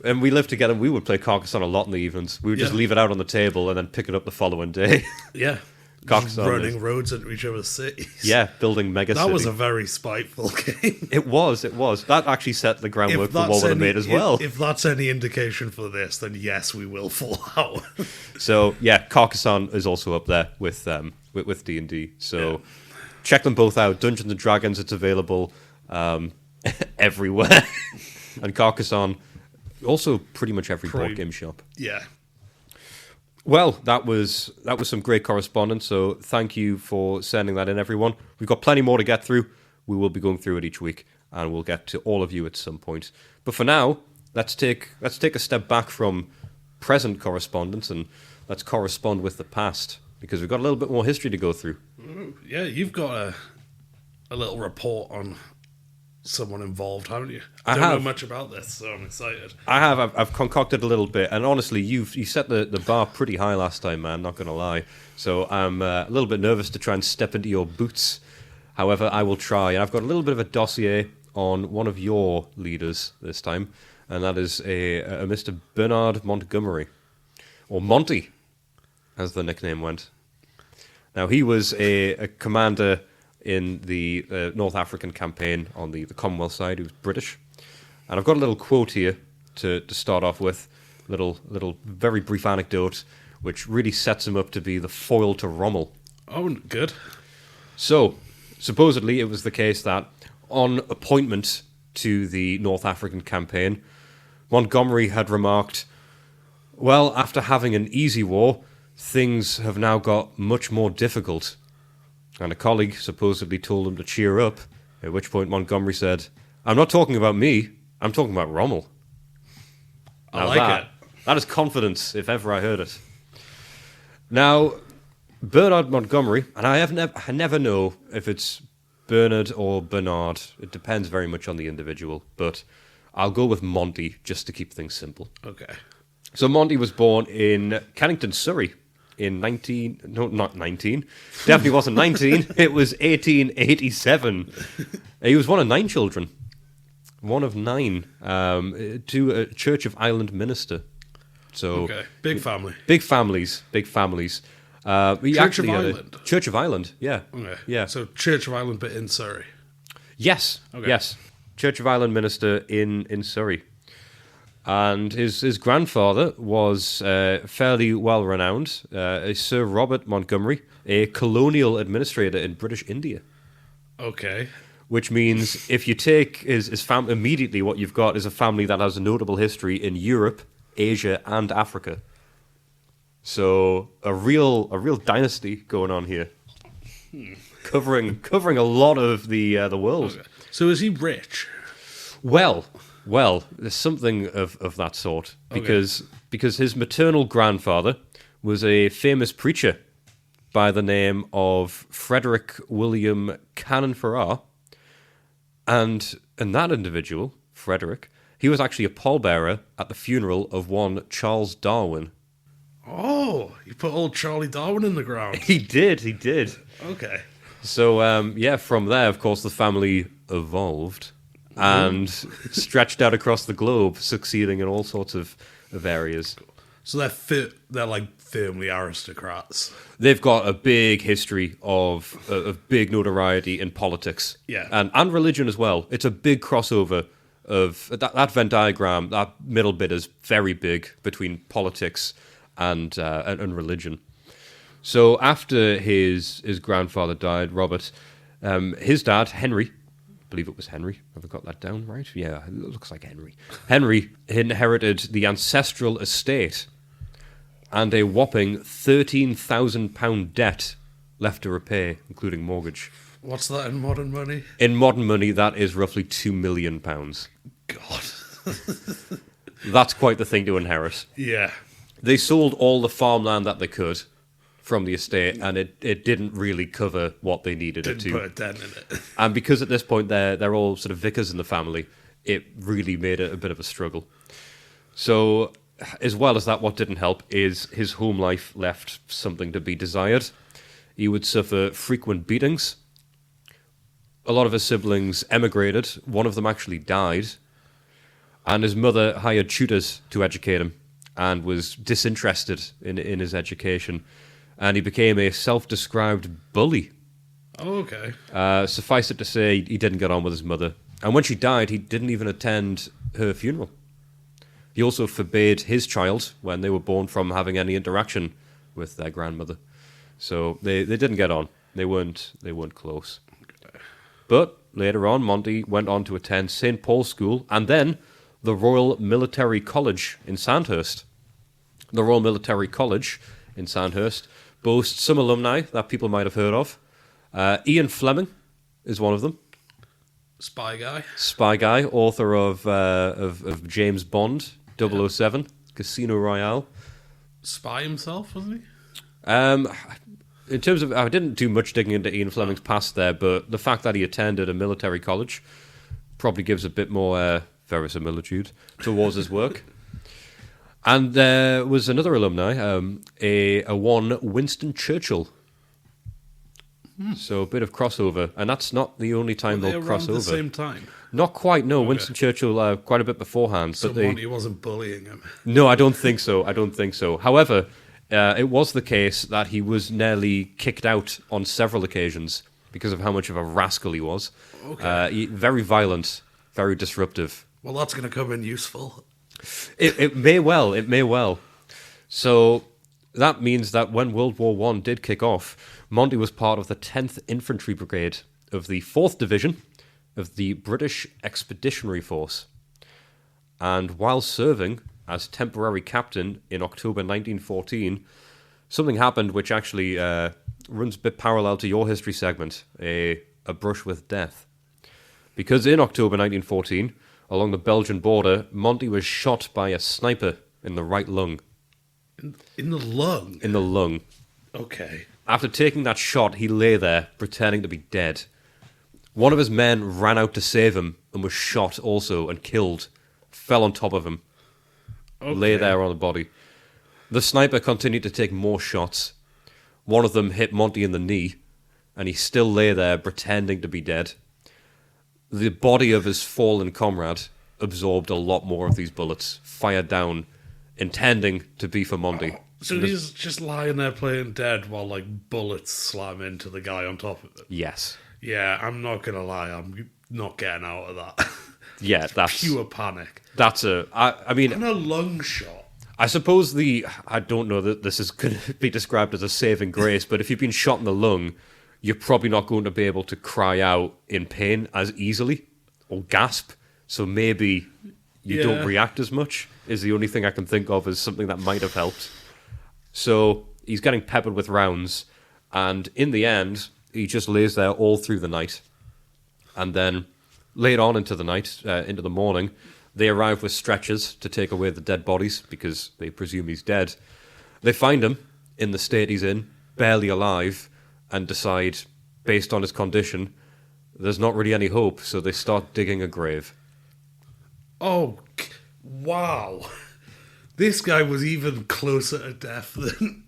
And we lived together. We would play Carcassonne a lot in the evenings. We would just leave it out on the table and then pick it up the following day. Yeah. Carcassonne running roads into each other's cities. Yeah, building mega cities. That was a very spiteful game. It was. That actually set the groundwork for what would have made as well. If that's any indication for this, then yes, we will fall out. So, yeah, Carcassonne is also up there with D&D. So, check them both out. Dungeons & Dragons, it's available everywhere. And Carcassonne, also pretty much every board game shop. Yeah. Well, that was some great correspondence, so thank you for sending that in, everyone. We've got plenty more to get through. We will be going through it each week, and we'll get to all of you at some point. But for now, let's take a step back from present correspondence, and let's correspond with the past, because we've got a little bit more history to go through. Yeah, you've got a little report on someone involved, haven't you? I don't know much about this, so I'm excited. I have. I've concocted a little bit, and honestly, you set the bar pretty high last time, man. Not going to lie. So I'm a little bit nervous to try and step into your boots. However, I will try, and I've got a little bit of a dossier on one of your leaders this time, and that is a Mr. Bernard Montgomery, or Monty, as the nickname went. Now, he was a commander in the North African campaign on the Commonwealth side. He was British. And I've got a little quote here to start off with, little very brief anecdote, which really sets him up to be the foil to Rommel. Oh, good. So, supposedly it was the case that on appointment to the North African campaign, Montgomery had remarked, "Well, after having an easy war, things have now got much more difficult." And a colleague supposedly told him to cheer up, at which point Montgomery said, "I'm not talking about me, I'm talking about Rommel." I like it. That is confidence, if ever I heard it. Now, Bernard Montgomery, and I never know if it's Bernard or Bernard. It depends very much on the individual, but I'll go with Monty just to keep things simple. Okay. So Monty was born in Kennington, Surrey, in not 19. Definitely wasn't 19. It was 1887. He was one of 9 children. One of 9 to a Church of Ireland minister. So okay, big family. Big families. Church of Ireland. Church of Ireland, yeah. Okay. Yeah. So Church of Ireland, but in Surrey. Yes. Okay. Yes. Church of Ireland minister in Surrey. And his grandfather was fairly well-renowned, Sir Robert Montgomery, a colonial administrator in British India. Okay. Which means if you take his family, immediately what you've got is a family that has a notable history in Europe, Asia, and Africa. So a real dynasty going on here, covering a lot of the world. Okay. So is he rich? Well, there's something of that sort, because his maternal grandfather was a famous preacher by the name of Frederick William Cannon Farrar, and that individual, Frederick, he was actually a pallbearer at the funeral of one Charles Darwin. Oh, you put old Charlie Darwin in the ground. He did. Okay. So, from there, of course, the family evolved and stretched out across the globe, succeeding in all sorts of areas. So they're like firmly aristocrats. They've got a big history of big notoriety in politics, and religion as well. It's a big crossover of that Venn diagram. That middle bit is very big between politics and religion. So after his grandfather died, Robert, his dad Henry. I believe it was Henry. Have I got that down right? Yeah, it looks like Henry. Henry inherited the ancestral estate and a whopping £13,000 debt left to repay, including mortgage. What's that in modern money? In modern money, that is roughly £2 million. God. That's quite the thing to inherit. Yeah. They sold all the farmland that they could from the estate, and it didn't really cover what they needed it Didn't to. put a dent in it. And because at this point they're all sort of vicars in the family, it really made it a bit of a struggle. So, as well as that, what didn't help is his home life left something to be desired. He would suffer frequent beatings. A lot of his siblings emigrated. One of them actually died. And his mother hired tutors to educate him and was disinterested in his education. And he became a self-described bully. Oh, okay. Suffice it to say, he didn't get on with his mother. And when she died, he didn't even attend her funeral. He also forbade his child, when they were born, from having any interaction with their grandmother. So they didn't get on. They weren't close. But later on, Monty went on to attend St. Paul's School and then the Royal Military College in Sandhurst. The Royal Military College in Sandhurst boasts some alumni that people might have heard of. Ian Fleming is one of them. Spy Guy, author of James Bond, 007, Casino Royale. Spy himself, wasn't he? In terms of, I didn't do much digging into Ian Fleming's past there, but the fact that he attended a military college probably gives a bit more verisimilitude towards his work. And there was another alumni, a one Winston Churchill. So a bit of crossover, and that's not the only time they'll cross over. At the same time. Not quite, no. Okay. Winston Churchill quite a bit beforehand. So but Monty wasn't bullying him. No, I don't think so. However, it was the case that he was nearly kicked out on several occasions because of how much of a rascal he was. Okay. Very violent, very disruptive. Well, that's going to come in useful. It may well. So that means that when World War I did kick off, Monty was part of the 10th Infantry Brigade of the 4th Division of the British Expeditionary Force. And while serving as temporary captain in October 1914, something happened which actually runs a bit parallel to your history segment, a brush with death. Because in October 1914, along the Belgian border, Monty was shot by a sniper in the right lung. In the lung? In the lung. Okay. After taking that shot, he lay there, pretending to be dead. One of his men ran out to save him and was shot also and killed. Fell on top of him. Okay. Lay there on the body. The sniper continued to take more shots. One of them hit Monty in the knee, and he still lay there, pretending to be dead. The body of his fallen comrade absorbed a lot more of these bullets, fired down, intending to be for Monty. So he's just lying there playing dead while, like, bullets slam into the guy on top of him? Yes. Yeah, I'm not going to lie, I'm not getting out of that. Yeah, that's... pure panic. I mean... And a lung shot. I suppose I don't know that this is going to be described as a saving grace, but if you've been shot in the lung, you're probably not going to be able to cry out in pain as easily, or gasp, so maybe you don't react as much, is the only thing I can think of as something that might have helped. So he's getting peppered with rounds, and in the end, he just lays there all through the night. And then, later on into the night, into the morning, they arrive with stretchers to take away the dead bodies, because they presume he's dead. They find him, in the state he's in, barely alive, and decide, based on his condition, there's not really any hope, so they start digging a grave. Oh, wow. This guy was even closer to death than...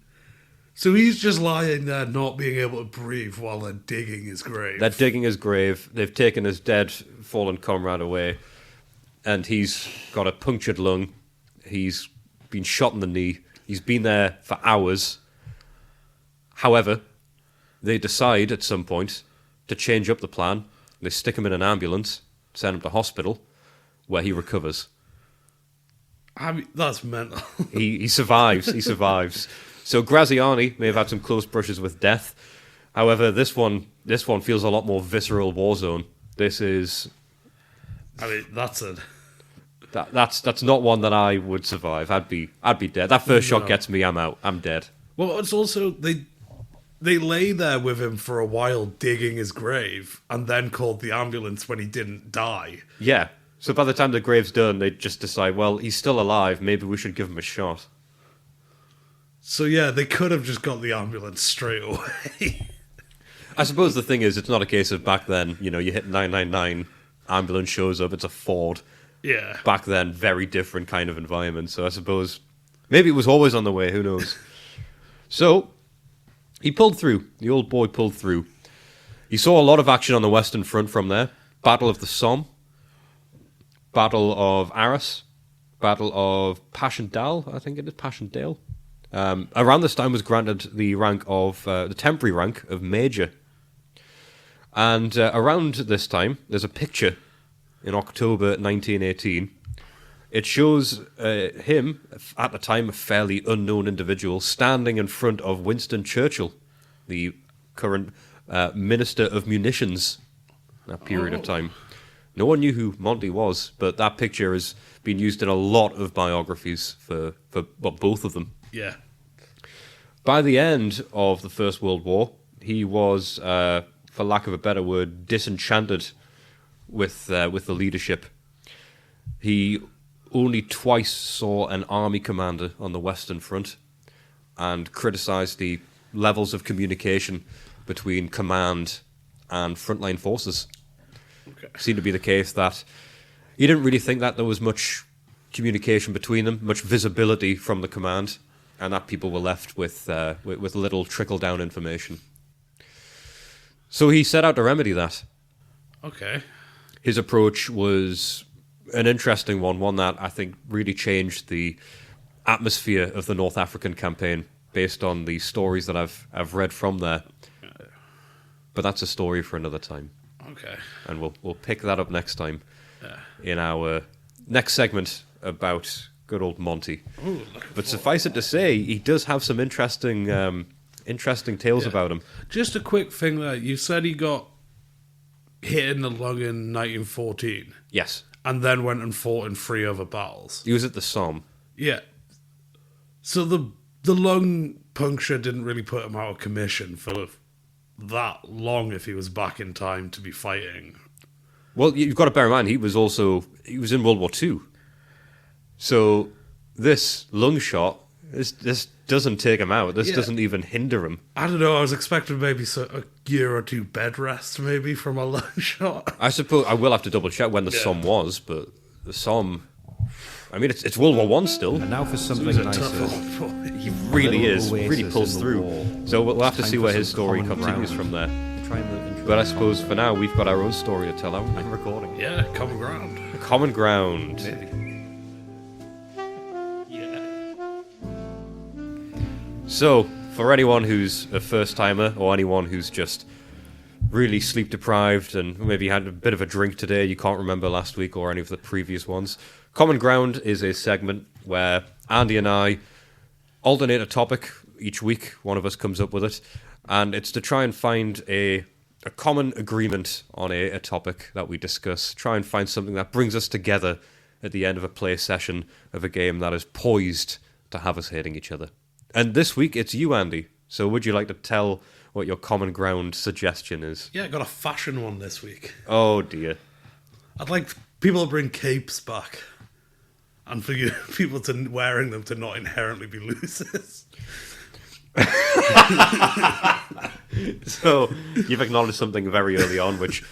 So he's just lying there not being able to breathe while they're digging his grave. They're digging his grave. They've taken his dead, fallen comrade away. And he's got a punctured lung. He's been shot in the knee. He's been there for hours. However, they decide at some point to change up the plan. They stick him in an ambulance, send him to hospital, where he recovers. I mean, that's mental. He survives. He survives. So Graziani may have had some close brushes with death. However, this one feels a lot more visceral war zone. This is... I mean, that's not one that I would survive. I'd be dead. That first shot gets me. I'm out. I'm dead. Well, it's also they lay there with him for a while digging his grave and then called the ambulance when he didn't die. Yeah. So by the time the grave's done, they just decide, well, he's still alive. Maybe we should give him a shot. So yeah, they could have just got the ambulance straight away. I suppose the thing is, it's not a case of back then, you hit 999, ambulance shows up, it's a Ford. Yeah. Back then, very different kind of environment. So I suppose maybe it was always on the way, who knows. So he pulled through. The old boy pulled through. He saw a lot of action on the Western Front from there. Battle of the Somme. Battle of Arras. Battle of Passchendaele, I think it is, Passchendaele. Around this time was granted the rank of, the temporary rank of Major. And around this time, there's a picture in October 1918. It shows him, at the time a fairly unknown individual, standing in front of Winston Churchill, the current Minister of Munitions, that period of time. No one knew who Monty was, but that picture has been used in a lot of biographies for both of them. Yeah. By the end of the First World War, he was, for lack of a better word, disenchanted with the leadership. He only twice saw an army commander on the Western Front and criticised the levels of communication between command and frontline forces. Okay. Seemed to be the case that he didn't really think that there was much communication between them, much visibility from the command, and that people were left with little trickle-down information. So he set out to remedy that. Okay. His approach was an interesting one that I think really changed the atmosphere of the North African campaign based on the stories that I've read from there. But that's a story for another time. Okay. And we'll pick that up next time in our next segment about good old Monty. Ooh, but suffice it to say, he does have some interesting tales about him. Just a quick thing there. You said he got hit in the lung in 1914. Yes. And then went and fought in 3 other battles. He was at the Somme. Yeah. So the lung puncture didn't really put him out of commission for that long if he was back in time to be fighting. Well, you've got to bear in mind, he was in World War II. So this lung shot, this doesn't take him out. This doesn't even hinder him. I don't know, I was expecting maybe a year or 2 bed rest maybe from a lung shot. I suppose I will have to double check when the Somme was, but the Somme, I mean, it's World War One still. And now for something nicer. He really is, really pulls through. War. So we'll have to Time see for where some his story common continues ground. from there. Try and intro. But I suppose for now we've got our own story to tell, haven't we? I'm recording. Yeah, common ground. Common ground. So, for anyone who's a first-timer or anyone who's just really sleep-deprived and maybe had a bit of a drink today, you can't remember last week or any of the previous ones, Common Ground is a segment where Andy and I alternate a topic each week. One of us comes up with it, and it's to try and find a common agreement on a topic that we discuss, try and find something that brings us together at the end of a play session of a game that is poised to have us hating each other. And this week, it's you, Andy. So would you like to tell what your common ground suggestion is? Yeah, I got a fashion one this week. Oh, dear. I'd like people to bring capes back. And for you, people to wearing them to not inherently be losers. So you've acknowledged something very early on, which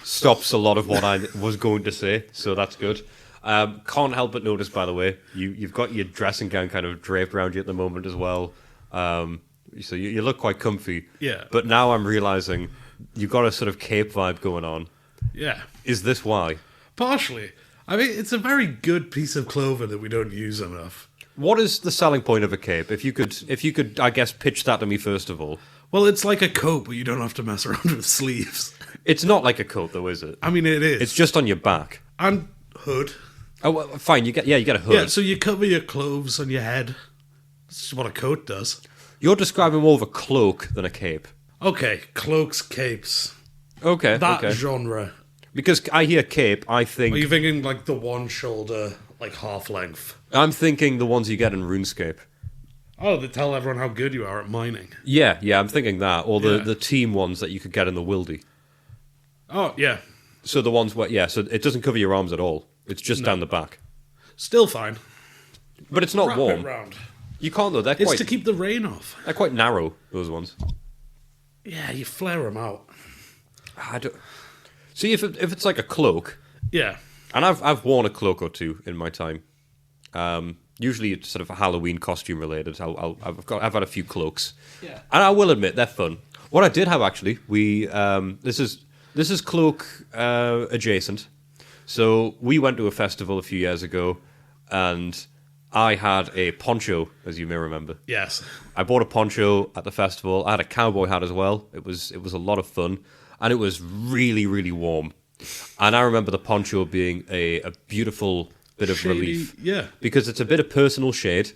stops a lot of what I was going to say. So that's good. Can't help but notice, by the way, you've got your dressing gown kind of draped around you at the moment as well. So you look quite comfy. Yeah. But now I'm realizing you've got a sort of cape vibe going on. Yeah. Is this why? Partially. I mean, it's a very good piece of clothing that we don't use enough. What is the selling point of a cape? If you could, I guess, pitch that to me first of all. Well, it's like a coat, but you don't have to mess around with sleeves. It's not like a coat, though, is it? I mean, it is. It's just on your back. And hood. Oh, well, fine. You get a hood. Yeah, so you cover your clothes on your head. That's what a coat does. You're describing more of a cloak than a cape. Okay, cloaks, capes. Okay, That okay. genre. Because I hear cape, I Are think you thinking like the one shoulder, like half length? I'm thinking the ones you get in RuneScape. Oh, they tell everyone how good you are at mining. Yeah, I'm thinking that. Or Yeah. the team ones that you could get in the wildy. Oh, yeah. So the ones where, so it doesn't cover your arms at all. It's just down the back. Still fine. But it's not Wrap warm. it round. You can't, though. It's to keep the rain off. They're quite narrow, those ones. Yeah, you flare them out. I don't... See, if it's like a cloak, Yeah. and I've worn a cloak or two in my time. Usually it's sort of Halloween costume related. I've had a few cloaks. Yeah. And I will admit, they're fun. What I did have, actually, this is cloak adjacent. So we went to a festival a few years ago, and I had a poncho, as you may remember. Yes. I bought a poncho at the festival. I had a cowboy hat as well. It was a lot of fun, and it was really, really warm. And I remember the poncho being a beautiful bit of Shady, relief. yeah. Because it's a bit of personal shade.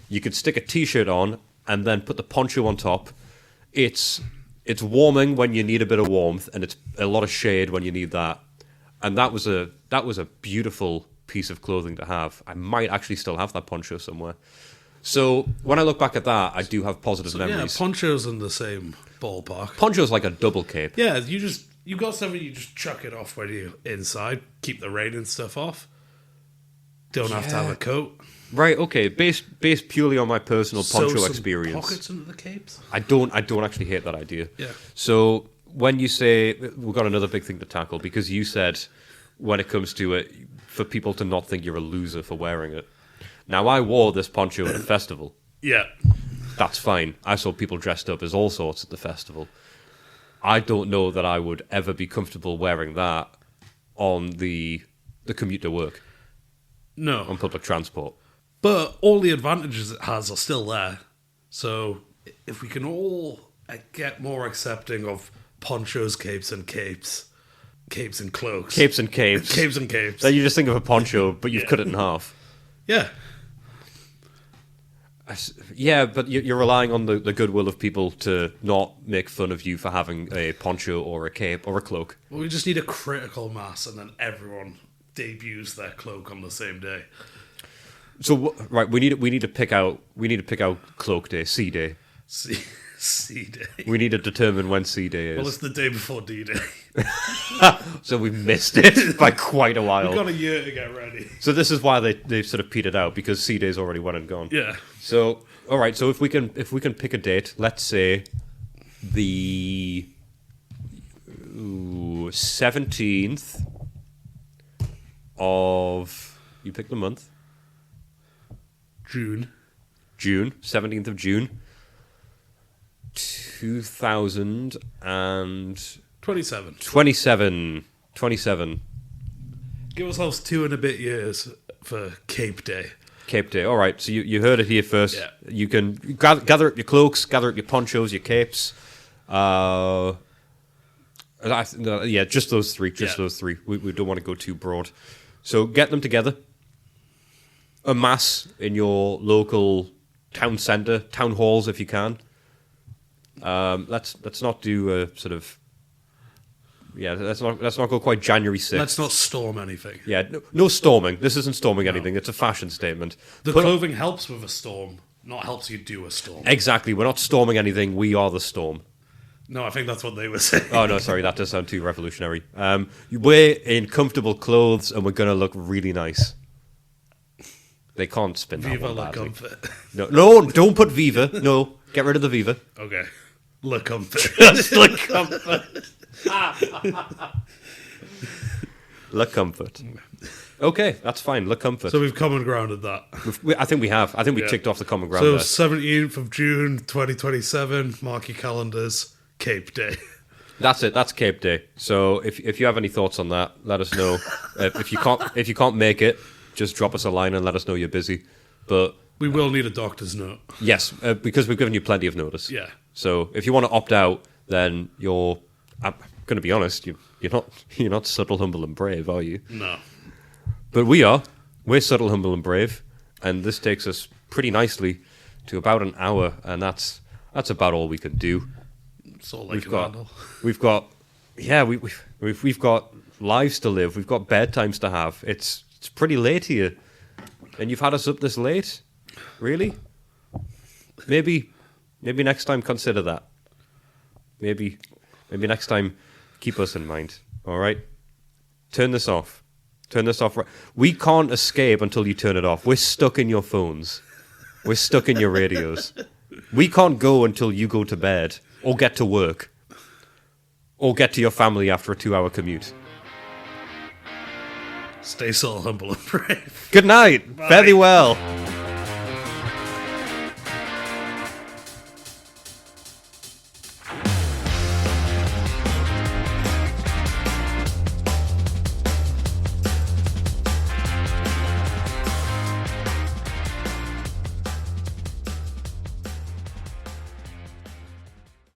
You could stick a t-shirt on and then put the poncho on top. It's warming when you need a bit of warmth, and it's a lot of shade when you need that. And that was a beautiful piece of clothing to have. I might actually still have that poncho somewhere. So when I look back at that, I do have positive memories. Yeah, poncho's in the same ballpark. Poncho's like a double cape. Yeah, you got something, you just chuck it off when you're inside, keep the rain and stuff off. Don't have to have a coat. Right, okay. Based purely on my personal poncho Sew some experience. Pockets into the capes. I don't actually hate that idea. Yeah. So when you say we've got another big thing to tackle, because you said when it comes to it, for people to not think you're a loser for wearing it. Now I wore this poncho at a festival. Yeah. That's fine. I saw people dressed up as all sorts at the festival. I don't know that I would ever be comfortable wearing that on the commute to work, No. on public transport. But all the advantages it has are still there. So if we can all get more accepting of ponchos, capes and clokes. Capes and capes. Capes and capes. Then you just think of a poncho, but you've cut it in half. Yeah. Yeah, but you're relying on the goodwill of people to not make fun of you for having a poncho or a cape or a cloak. Well, we just need a critical mass, and then everyone debuts their cloak on the same day. So right, we need to pick out cloak day, C day. C day. We need to determine when C day is. Well, it's the day before D day. So we missed it by quite a while. We've got a year to get ready. So this is why they sort of petered out, because C day's already one and gone. Yeah. So all right, so if we can pick a date, let's say the 17th of, you pick the month. June. 17th of June, 2027. 27. Give ourselves 2 and a bit years for Cape Day. Cape Day. All right, so you heard it here first. Yeah. You can gather up your cloaks, gather up your ponchos, your capes. Just those three. Those three. We don't want to go too broad. So get them together. Amass in your local town centre, town halls if you can. Let's not do a sort of. Yeah, let's not go quite January 6th. Let's not storm anything. Yeah, no storming. This isn't storming anything. It's a fashion statement. The clothing helps with a storm, not helps you do a storm. Exactly. We're not storming anything. We are the storm. No, I think that's what they were saying. Oh, no, sorry. That does sound too revolutionary. We're in comfortable clothes and we're going to look really nice. They can't spin that Viva one la badly. comfort. No, don't put Viva. No, get rid of the Viva. Okay. La comfort. Just La Comfort. La Comfort. Okay, that's fine. La Comfort. So we've common grounded that. I think we have. I think we Yeah. ticked off the common ground So there. 17th of June 2027, mark your calendars, Cape Day. That's it. That's Cape Day. So if you have any thoughts on that, let us know. If you can't make it, just drop us a line and let us know you're busy. But We will need a doctor's note. yes, because we've given you plenty of notice. Yeah. So if you want to opt out, then you're. I'm going to be honest. You're not subtle, humble, and brave, are you? No. But we are. We're subtle, humble, and brave, and this takes us pretty nicely to about an hour, and that's about all we can do. It's all they can handle. We've got lives to live. We've got bedtimes to have. It's pretty late here, and you've had us up this late. Really? maybe next time consider that. Maybe next time keep us in mind. All right, turn this off. Turn this off. We can't escape until you turn it off. We're stuck in your phones. We're stuck in your radios. We can't go until you go to bed or get to work or get to your family after a 2-hour commute. Stay so humble and brave. Good night. Bye. Very well.